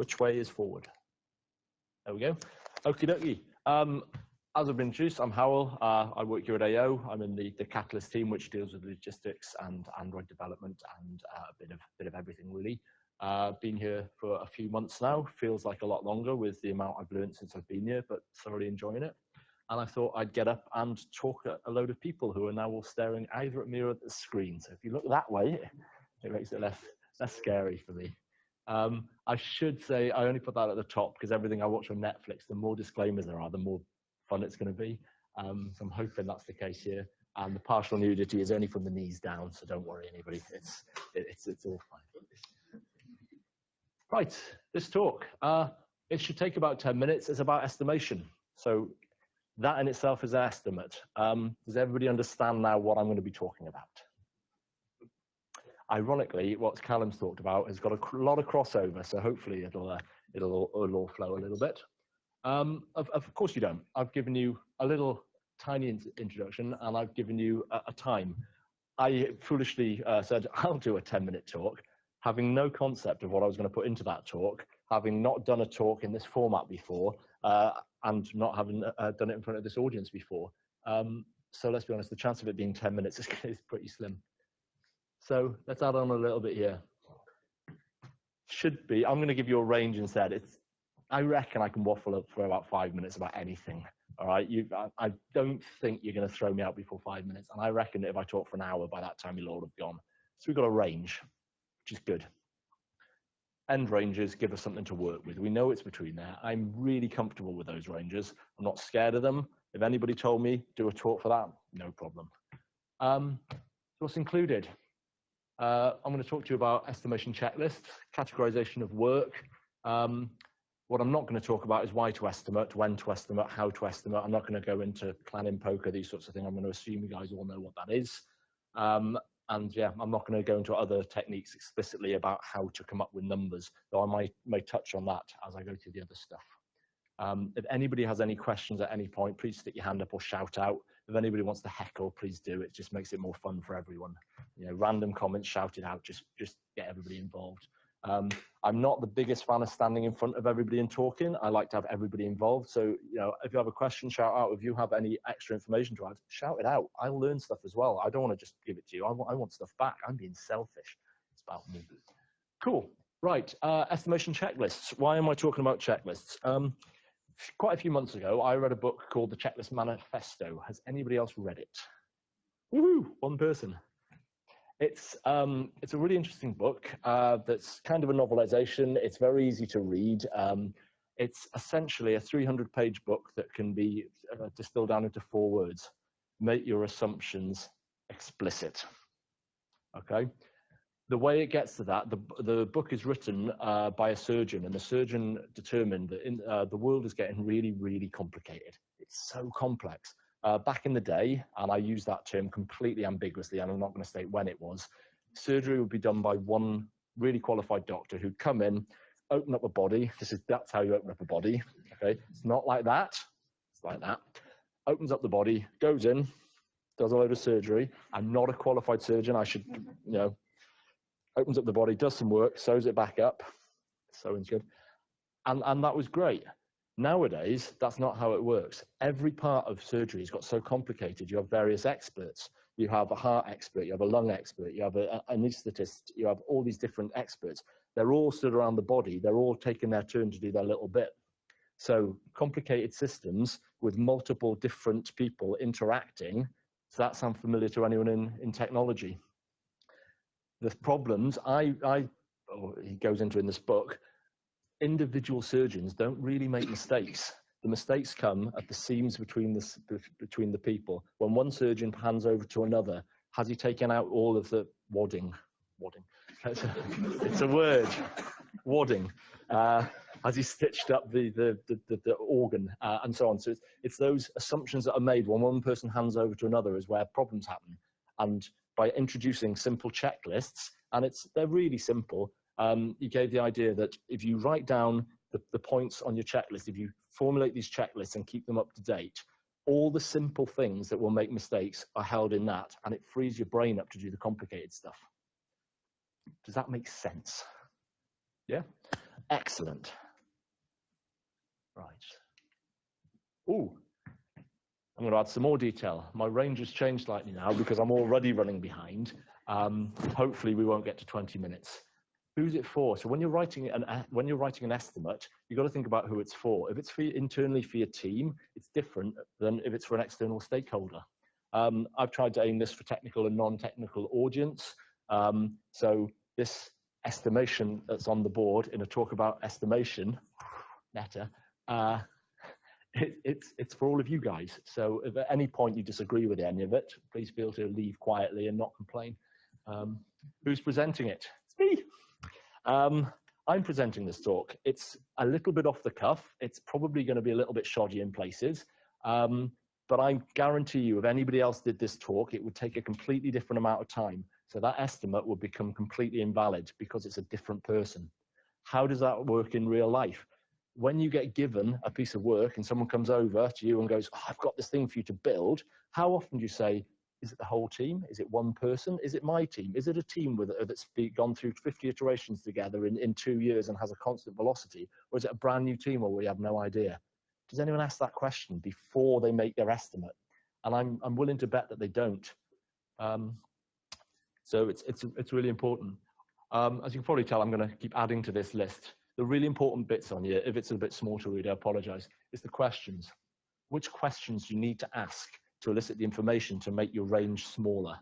Which way is forward? There we go. Okie dokie. As I've been introduced, I'm Hywel. I work here at AO. I'm in the Catalyst team, which deals with logistics and Android development and a bit of everything, really. Been here for a few months now. Feels like a lot longer with the amount I've learned since I've been here, but thoroughly enjoying it. And I thought I'd get up and talk at a load of people who are now all staring either at me or at the screen. So if you look that way, it makes it less scary for me. I should say I only put that at the top because everything I watch on Netflix, the more disclaimers there are, the more fun it's going to be. So I'm hoping that's the case here. And the partial nudity is only from the knees down, so don't worry, anybody. It's all fine. Right, this talk. It should take about 10 minutes. It's about estimation. So that in itself is an estimate. Does everybody understand now what I'm going to be talking about? Ironically, what Callum's talked about has got a lot of crossover, so hopefully it'll all flow a little bit. Of course you don't. I've given you a little tiny introduction, and I've given you a time. I foolishly said I'll do a 10-minute talk, having no concept of what I was going to put into that talk, having not done a talk in this format before, and not having done it in front of this audience before. So let's be honest, the chance of it being 10 minutes is pretty slim. So let's add on a little bit here. Should be, I'm going to give you a range instead. I reckon I can waffle up for about 5 minutes about anything. All right, I don't think you're going to throw me out before 5 minutes, and I reckon that if I talk for an hour, by that time you'll all have gone. So we've got a range, which is good. End ranges give us something to work with. We know it's between there. I'm really comfortable with those ranges. I'm not scared of them. If anybody told me do a talk for that, no problem. So what's included? I'm going to talk to you about estimation checklists, categorization of work. What I'm not going to talk about is why to estimate, when to estimate, how to estimate. I'm not going to go into planning, poker, these sorts of things. I'm going to assume you guys all know what that is. And yeah, I'm not going to go into other techniques explicitly about how to come up with numbers, though I may touch on that as I go through the other stuff. If anybody has any questions at any point, please stick your hand up or shout out. If anybody wants to heckle, please do. It just makes it more fun for everyone. You know, random comments shouted out, just get everybody involved. I'm not the biggest fan of standing in front of everybody and talking. I like to have everybody involved. So, you know, if you have a question, shout out. If you have any extra information to add, shout it out. I'll learn stuff as well. I don't want to just give it to you. I want stuff back. I'm being selfish. It's about me. Cool. Right. Estimation checklists. Why am I talking about checklists? Quite a few months ago, I read a book called The Checklist Manifesto. Has anybody else read it? Woohoo! One person. It's a really interesting book that's kind of a novelization. It's very easy to read. It's essentially a 300-page book that can be distilled down into 4 words. Make your assumptions explicit. Okay? The way it gets to that, the book is written by a surgeon, and the surgeon determined that the world is getting really, really complicated. It's so complex. Back in the day, and I use that term completely ambiguously, and I'm not going to state when it was, surgery would be done by one really qualified doctor who'd come in, open up a body. That's how you open up a body. Okay, it's not like that. It's like that. Opens up the body, goes in, does a load of surgery. I'm not a qualified surgeon. I should, you know, opens up the body, does some work, sews it back up. Sewing's good, and that was great. Nowadays, that's not how it works. Every part of surgery has got so complicated. You have various experts. You have a heart expert, you have a lung expert, you have an anaesthetist, you have all these different experts. They're all stood around the body. They're all taking their turn to do their little bit. So complicated systems with multiple different people interacting. Does that sound familiar to anyone in technology? The problems, he goes into in this book, individual surgeons don't really make mistakes. The mistakes come at the seams between the people. When one surgeon hands over to another, has he taken out all of the wadding? It's a word. Wadding. Has he stitched up the organ and so on? So it's those assumptions that are made when one person hands over to another is where problems happen. And by introducing simple checklists, and they're really simple. You gave the idea that if you write down the points on your checklist, if you formulate these checklists and keep them up to date, all the simple things that will make mistakes are held in that, and it frees your brain up to do the complicated stuff. Does that make sense? Yeah? Excellent. Right. Ooh, I'm going to add some more detail. My range has changed slightly now because I'm already running behind. Hopefully we won't get to 20 minutes. Who's it for? So when you're writing an estimate, you've got to think about who it's for. If it's for internally for your team, it's different than if it's for an external stakeholder. I've tried to aim this for technical and non-technical audience. So this estimation that's on the board in a talk about estimation, meta, it's for all of you guys. So if at any point you disagree with any of it, please feel to leave quietly and not complain. Who's presenting it? It's me. I'm presenting this talk. It's a little bit off the cuff. It's probably going to be a little bit shoddy in places. But I guarantee you, if anybody else did this talk, it would take a completely different amount of time. So that estimate would become completely invalid because it's a different person. How does that work in real life? When you get given a piece of work and someone comes over to you and goes, oh, I've got this thing for you to build, how often do you say, is it the whole team? Is it one person? Is it my team? Is it a team that's gone through 50 iterations together in 2 years and has a constant velocity? Or is it a brand new team where we have no idea? Does anyone ask that question before they make their estimate? And I'm willing to bet that they don't. So it's really important. As you can probably tell, I'm going to keep adding to this list. The really important bits on here, if it's a bit small to read, I apologize, is the questions. Which questions do you need to ask to elicit the information to make your range smaller?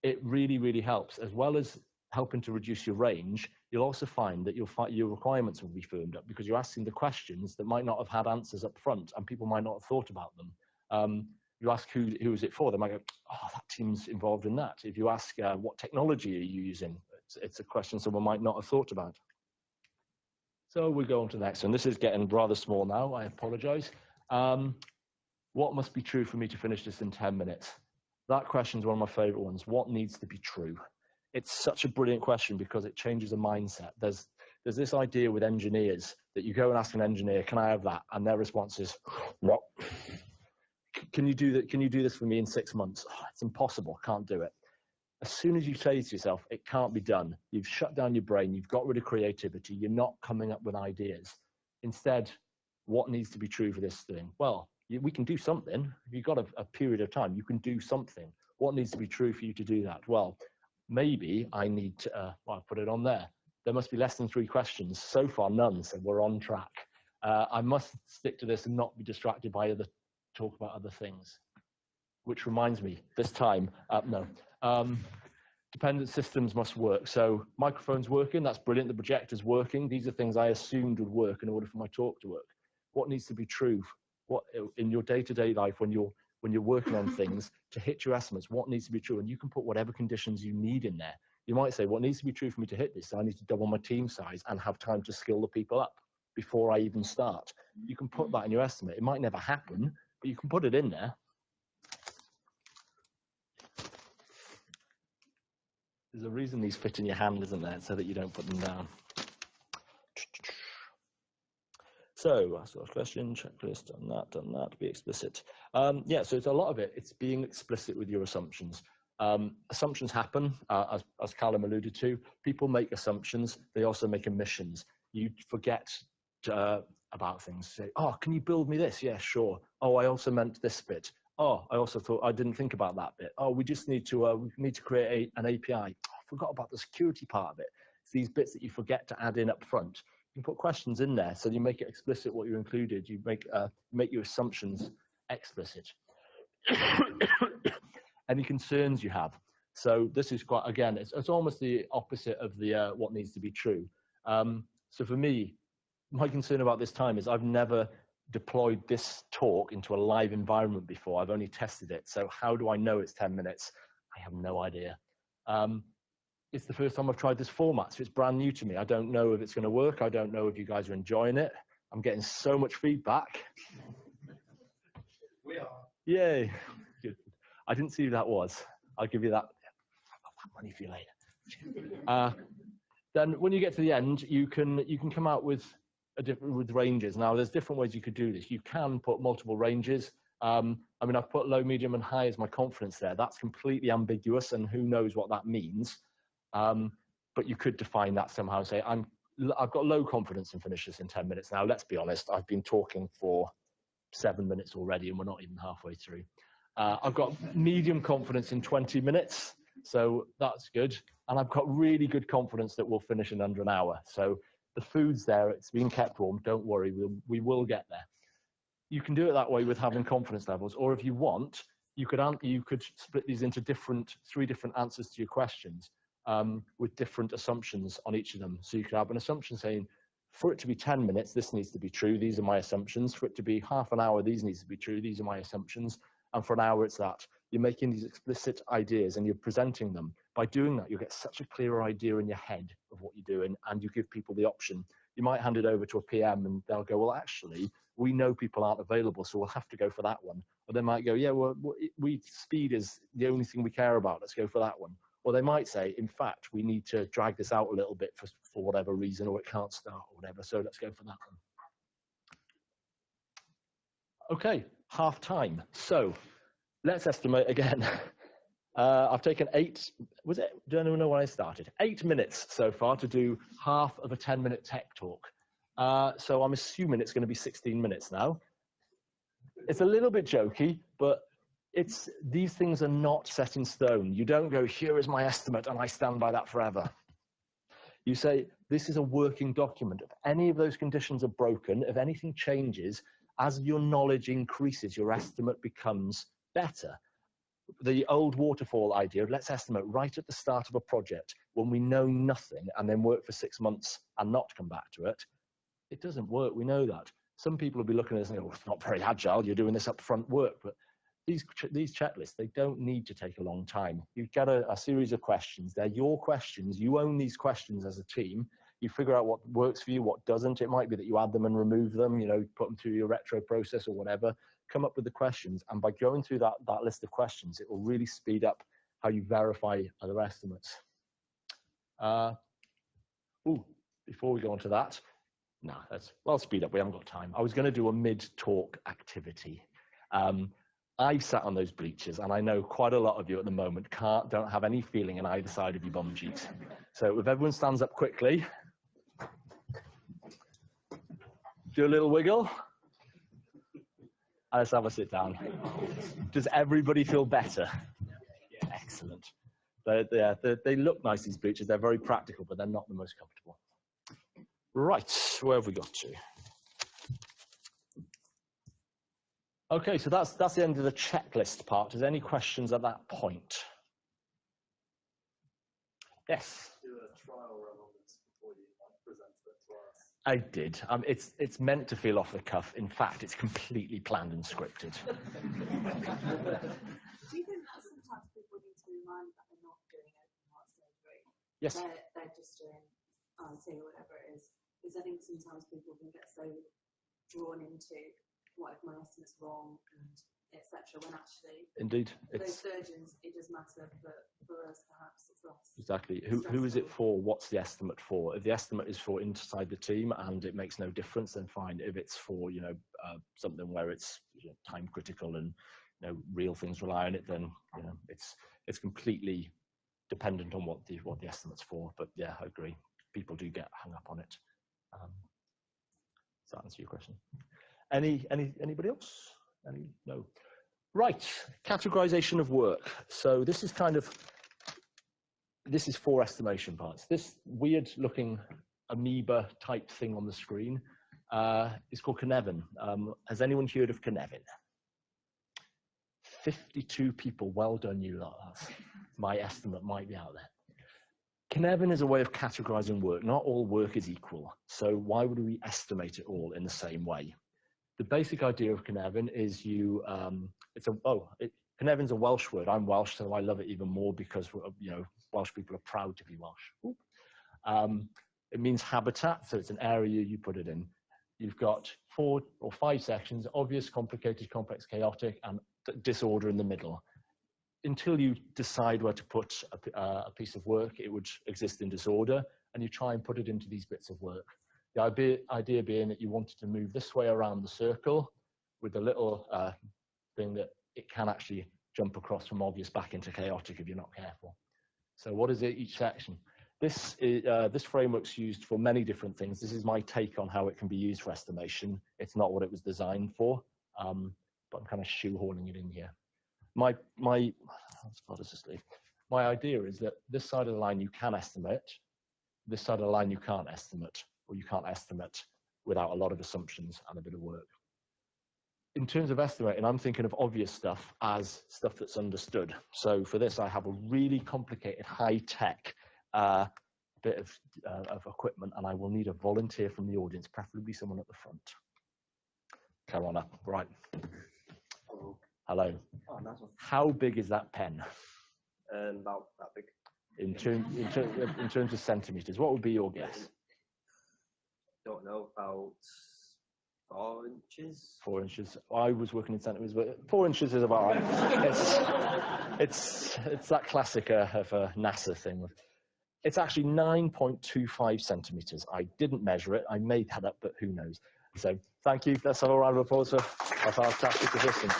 It really, really helps. As well as helping to reduce your range, you'll also find that your requirements will be firmed up because you're asking the questions that might not have had answers up front and people might not have thought about them. You ask who is it for, they might go, oh, that team's involved in that. If you ask what technology are you using, it's a question someone might not have thought about. So we go on to the next one. This is getting rather small now, I apologize. What must be true for me to finish this in 10 minutes? That question is one of my favorite ones. What needs to be true? It's such a brilliant question because it changes a mindset. There's this idea with engineers that you go and ask an engineer, can I have that? And their response is, no. Can you do that? Can you do this for me in 6 months? Oh, it's impossible, can't do it. As soon as you say to yourself, it can't be done, you've shut down your brain, you've got rid of creativity, you're not coming up with ideas. Instead, what needs to be true for this thing? Well, we can do something. If you've got a period of time, you can do something. What needs to be true for you to do that? Well, maybe I need to, well, I'll put it on there. There must be less than 3 questions. So far, none, so we're on track. I must stick to this and not be distracted by talk about other things. Which reminds me, this time, dependent systems must work. So microphone's working, that's brilliant. The projector's working. These are things I assumed would work in order for my talk to work. What needs to be true? What in your day-to-day life when you're working on things to hit your estimates? What needs to be true? And you can put whatever conditions you need in there. You might say, what needs to be true for me to hit this? I need to double my team size and have time to skill the people up before I even start. You can put that in your estimate. It might never happen, but you can put it in there. There's a reason these fit in your hand, isn't there? So that you don't put them down. So, ask a question, checklist, done that, be explicit. Yeah, so it's a lot of it. It's being explicit with your assumptions. Assumptions happen, as Callum alluded to. People make assumptions. They also make omissions. You forget about things. Say, oh, can you build me this? Yeah, sure. Oh, I also meant this bit. Oh, I also thought I didn't think about that bit. Oh, we just need to create an API. Oh, I forgot about the security part of it. It's these bits that you forget to add in up front. You can put questions in there, so you make it explicit what you included. You make your assumptions explicit. Any concerns you have. So this is quite, again, it's almost the opposite of the what needs to be true. So for me, my concern about this time is I've never deployed this talk into a live environment before. I've only tested it. So how do I know it's 10 minutes? I have no idea. It's the first time I've tried this format, so it's brand new to me. I don't know if it's going to work. I don't know if you guys are enjoying it. I'm getting so much feedback. We are. Yay. Good. I didn't see who that was. I'll give you that. I'll have money for you later. Then when you get to the end, you can come out with ranges. Now, there's different ways you could do this. You can put multiple ranges. I mean, I've put low, medium, and high as my confidence there. That's completely ambiguous, and who knows what that means. But you could define that somehow. Say, I'm I've got low confidence in finish this in 10 minutes now. Let's be honest, I've been talking for 7 minutes already and we're not even halfway through. I've got medium confidence in 20 minutes, so that's good. And I've got really good confidence that we'll finish in under an hour. So the food's there, it's been kept warm, don't worry, we will get there. You can do it that way with having confidence levels, or if you want, you could split these into three different answers to your questions with different assumptions on each of them. So you could have an assumption saying, for it to be 10 minutes, this needs to be true, these are my assumptions. For it to be half an hour, these needs to be true, these are my assumptions. And for an hour, it's that. You're making these explicit ideas and you're presenting them. By doing that, you'll get such a clearer idea in your head of what you're doing, and you give people the option. You might hand it over to a PM and they'll go, well, actually, we know people aren't available, so we'll have to go for that one. Or they might go, yeah, well, speed is the only thing we care about, let's go for that one. Or they might say, in fact, we need to drag this out a little bit for whatever reason, or it can't start or whatever, so let's go for that one. Okay, half time. So let's estimate again. I've taken 8, do anyone know when I started? 8 minutes so far to do half of a 10-minute tech talk. So I'm assuming it's going to be 16 minutes now. It's a little bit jokey, but these things are not set in stone. You don't go, here is my estimate and I stand by that forever. You say, this is a working document. If any of those conditions are broken, if anything changes, as your knowledge increases, your estimate becomes better. The old waterfall idea of let's estimate right at the start of a project when we know nothing and then work for 6 months and not come back to it, it doesn't work. We know that. Some people will be looking at us and say, oh, it's not very agile, you're doing this upfront work. But these checklists, they don't need to take a long time. You get a series of questions. They're your questions. You own these questions as a team. You figure out what works for you, what doesn't. It might be that you add them and remove them, put them through your retro process or whatever. Come up with the questions, and by going through that list of questions, it will really speed up how you verify other estimates. Before we go on to that, no, well, speed up, we haven't got time. I was going to do a mid-talk activity. I've sat on those bleachers, and I know quite a lot of you at the moment don't have any feeling on either side of your bum cheeks. So if everyone stands up quickly, do a little wiggle. Let's have a sit down. Does everybody feel better? Yeah. Excellent. They look nice, these bleachers. They're very practical, but they're not the most comfortable. Right, where have we got to? Okay, so that's the end of the checklist part. Is there any questions at that point? Yes? Do a trial run on this before you present it to us. I did. It's meant to feel off the cuff. In fact, it's completely planned and scripted. Do you think that sometimes people need to be reminded that they're not doing open heart surgery? Yes. They're just doing IT or whatever it is. Because I think sometimes people can get so drawn into what if my estimate's wrong and etc. when actually, indeed, those surgeons, it does matter, but for us perhaps it's less. Exactly. Who is it for? What's the estimate for? If the estimate is for inside the team and it makes no difference, then fine. If it's for something where it's time critical and real things rely on it, then it's completely dependent on what the estimate's for. But yeah, I agree. People do get hung up on it. Does that answer your question? Anybody else? No. Right, categorization of work. So this is this is 4 estimation parts. This weird looking amoeba type thing on the screen is called Cynefin. Has anyone heard of Cynefin? 52 people, well done you lot. My estimate might be out there. Cynefin is a way of categorizing work. Not all work is equal. So why would we estimate it all in the same way? The basic idea of Cynefin is Cynefin's a Welsh word. I'm Welsh, so I love it even more because Welsh people are proud to be Welsh. It means habitat, so it's an area you put it in. You've got 4 or 5 sections: obvious, complicated, complex, chaotic, and disorder in the middle. Until you decide where to put a piece of work, it would exist in disorder, and you try and put it into these bits of work. The idea being that you wanted to move this way around the circle with a little thing that it can actually jump across from obvious back into chaotic if you're not careful. So what is it, each section? This framework's used for many different things. This is my take on how it can be used for estimation. It's not what it was designed for, but I'm kind of shoehorning it in here. My idea is that this side of the line you can estimate, this side of the line you can't estimate, or you can't estimate without a lot of assumptions and a bit of work. In terms of estimating, I'm thinking of obvious stuff as stuff that's understood. So for this, I have a really complicated, high-tech bit of equipment, and I will need a volunteer from the audience, preferably someone at the front. Come on up. Right. Hello. Hello. Oh, nice one. How big is that pen? About that big. In terms of centimeters, what would be your guess? Don't know, about 4 inches. 4 inches. I was working in centimeters, but 4 inches is about right. It's that classic of a NASA thing. It's actually 9.25 centimeters. I didn't measure it. I made that up, but who knows? So thank you. Let's have a round of applause for our fantastic assistant.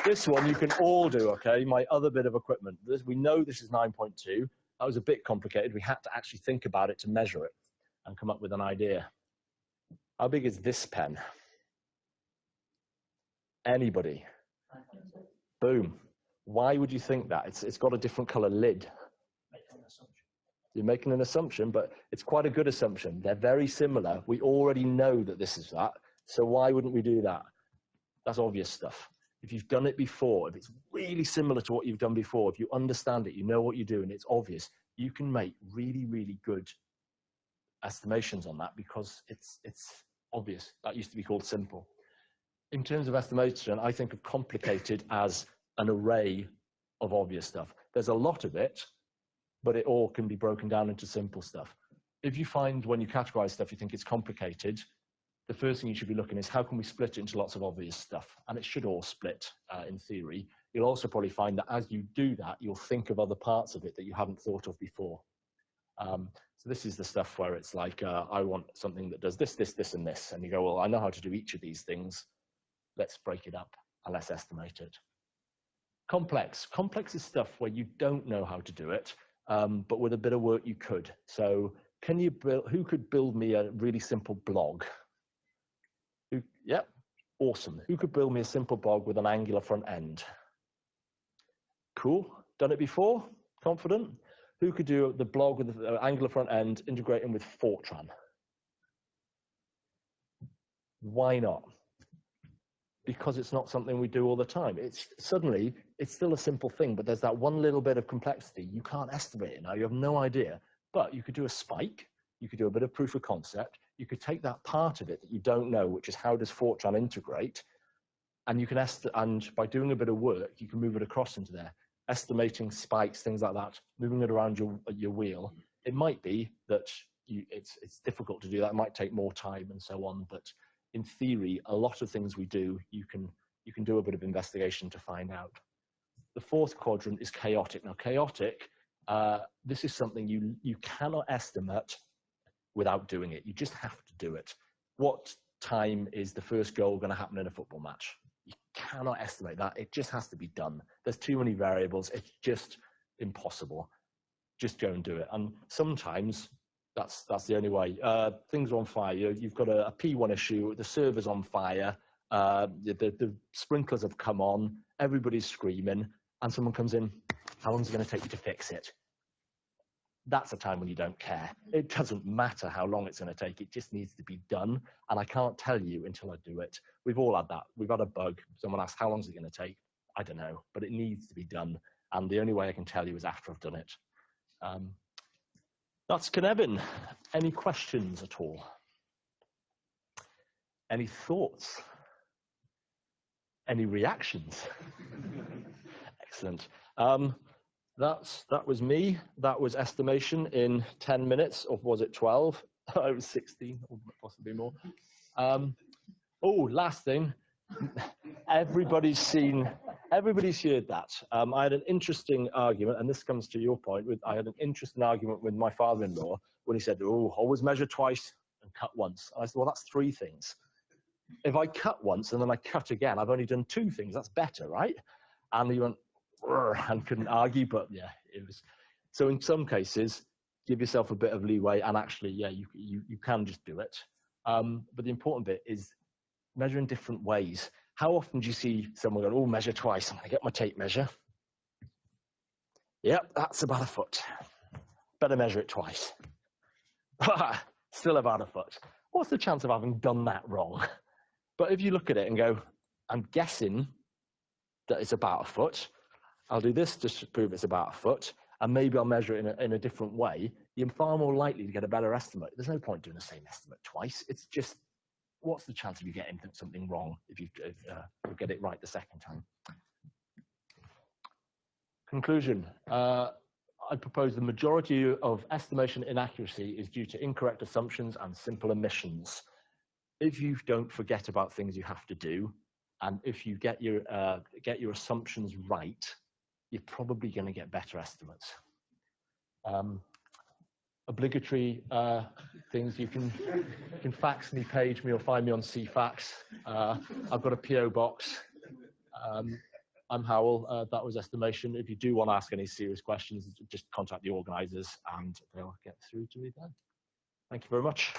This one you can all do, okay? My other bit of equipment. We know this is 9.2. That was a bit complicated. We had to actually think about it to measure it and come up with an idea. How big is this pen? Anybody? Boom. Why would you think that? It's got a different color lid. You're making an assumption, but it's quite a good assumption. They're very similar. We already know that this is that. So why wouldn't we do that? That's obvious stuff. If you've done it before, if it's really similar to what you've done before, if you understand it, you know what you're doing, it's obvious, you can make really, really good estimations on that because it's obvious. That used to be called simple. In terms of estimation, I think of complicated as an array of obvious stuff. There's a lot of it, but it all can be broken down into simple stuff. If you find when you categorize stuff, you think it's complicated, the first thing you should be looking is how can we split it into lots of obvious stuff? And it should all split in theory. You'll also probably find that as you do that, you'll think of other parts of it that you haven't thought of before. So this is the stuff where it's like, I want something that does this, this, this, and this. And you go, well, I know how to do each of these things. Let's break it up and let's estimate it. Complex. Complex is stuff where you don't know how to do it, but with a bit of work you could. So can you build, who could build me a really simple blog? Yep, awesome. Who could build me a simple blog with an angular front end? Cool, done it before, confident? Who could do the blog with the angular front end, integrating with Fortran? Why not? Because it's not something we do all the time. It's still a simple thing, but there's that one little bit of complexity. You can't estimate it now, you have no idea. But you could do a spike, you could do a bit of proof of concept, you could take that part of it that you don't know, which is how does Fortran integrate, and you can and by doing a bit of work, you can move it across into there. Estimating spikes, things like that, moving it around your wheel. It might be that it's difficult to do that. It might take more time and so on, but in theory, a lot of things we do, you can do a bit of investigation to find out. The fourth quadrant is chaotic. Now, chaotic, this is something you cannot estimate without doing it. You just have to do it. What time is the first goal going to happen in a football match? You cannot estimate that. It just has to be done. There's too many variables. It's just impossible. Just go and do it. And sometimes that's the only way. Things are on fire. You've got a P1 issue. The server's on fire. The sprinklers have come on. Everybody's screaming. And someone comes in. How long is it going to take you to fix it? That's a time when you don't care. It doesn't matter how long it's going to take. It just needs to be done. And I can't tell you until I do it. We've all had that. We've had a bug. Someone asks, how long is it going to take? I don't know, but it needs to be done. And the only way I can tell you is after I've done it. That's Cynefin. Any questions at all? Any thoughts? Any reactions? Excellent. That was me. That was estimation in 10 minutes, or was it 12? I was 16, or possibly more. Oh, last thing. Everybody's heard that. I had an interesting argument, and this comes to your point. I had an interesting argument with my father-in-law when he said, "Oh, always measure twice and cut once." I said, "Well, that's 3 things. If I cut once and then I cut again, I've only done 2 things. That's better, right?" And he went and couldn't argue, but yeah, it was. So in some cases, give yourself a bit of leeway, and actually, yeah, you can just do it. But the important bit is measure in different ways. How often do you see someone go, oh, measure twice? I'm going to get my tape measure. Yep, that's about a foot. Better measure it twice. Still about a foot. What's the chance of having done that wrong? But if you look at it and go, I'm guessing that it's about a foot, I'll do this just to prove it's about a foot, and maybe I'll measure it in a different way, you're far more likely to get a better estimate. There's no point doing the same estimate twice. It's just, what's the chance of you getting something wrong if you get it right the second time? Conclusion. I propose the majority of estimation inaccuracy is due to incorrect assumptions and simple omissions. If you don't forget about things you have to do, and if you get your assumptions right, you're probably going to get better estimates. Obligatory things, you can fax me, page me, or find me on CFAX. I've got a PO box. I'm Hywel. That was estimation. If you do want to ask any serious questions, just contact the organisers and they'll get through to me then. Thank you very much.